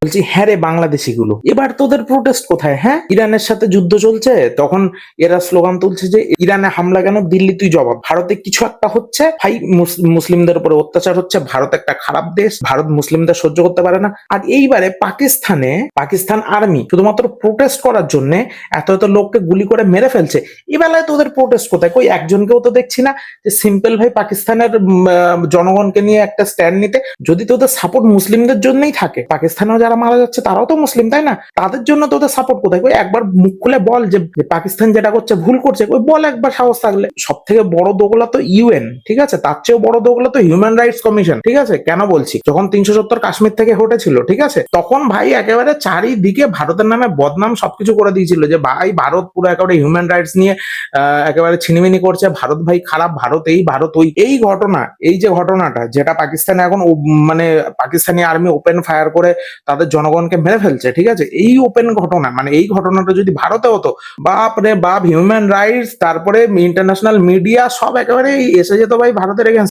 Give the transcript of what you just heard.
বলছি হ্যাঁ রে বাংলাদেশি গুলো, এবার তোদের প্রোটেস্ট কোথায়? হ্যাঁ, ইরানের সাথে যুদ্ধ চলছে, তখন এরা স্লোগান তুলছে যে ইরানে হামলা কেন, দিল্লি তুই জবাব। ভারতে কিছু একটা হচ্ছে, ভাই মুসলিমদের উপরে অত্যাচার হচ্ছে, ভারত একটা খারাপ দেশ, ভারত মুসলিমদের সহ্য করতে পারে না। আর এইবারে পাকিস্তান আর্মি শুধুমাত্র প্রোটেস্ট করার জন্য এত এত লোককে গুলি করে মেরে ফেলছে। এবেলায় তোদের প্রোটেস্ট কোথায়? কই একজনকেও তো দেখছি না যে সিম্পল ভাই পাকিস্তানের জনগণকে নিয়ে একটা স্ট্যান্ড নিতে। যদি তোদের সাপোর্ট মুসলিমদের জন্যই থাকে, পাকিস্তানেও যারা মারা যাচ্ছে তারাও তো মুসলিম, তাই না? তাদের জন্য তোদের সাপোর্ট কোথায়? কই একবার মুখ খুলে বল যে পাকিস্তান যেটা করছে ভুল করছে, কই বল একবার সাহস থাকলে। সব থেকে বড় দোগলা তো ইউএন, ঠিক আছে? তার চেয়েও বড় দোগলা তো হিউম্যান রাইটস কমিশন, ঠিক আছে? কেন বলছি, যখন 370 কাশ্মীর থেকে হটেছিল, ঠিক আছে, তখন ভাই একেবারে চারিদিকে ভারতের নামে বদনাম সবকিছু করে দিয়েছিল যে ভাই ভারত পুরো একেবারে হিউম্যান রাইটস নিয়ে একেবারে ছিনিমিনি করছে, ভারত ভাই খারাপ, ভারত এই ভারত ওই। এই ঘটনা, এই যে ঘটনাটা যেটা পাকিস্তানে এখন মানে পাকিস্তানি আর্মি ওপেন ফায়ার করে তাদের জনগণকে মেরে ফেলছে, ঠিক আছে, এই ওপেন ঘটনা, মানে এই ঘটনাটা যদি ভারতে হতো, বাপ রে বাপ, হিউম্যান রাইটস তারপরে ইন্টারন্যাশনাল মিডিয়া সব একেবারে এসে যেত ভাই ভারতের এগেন্স্ট।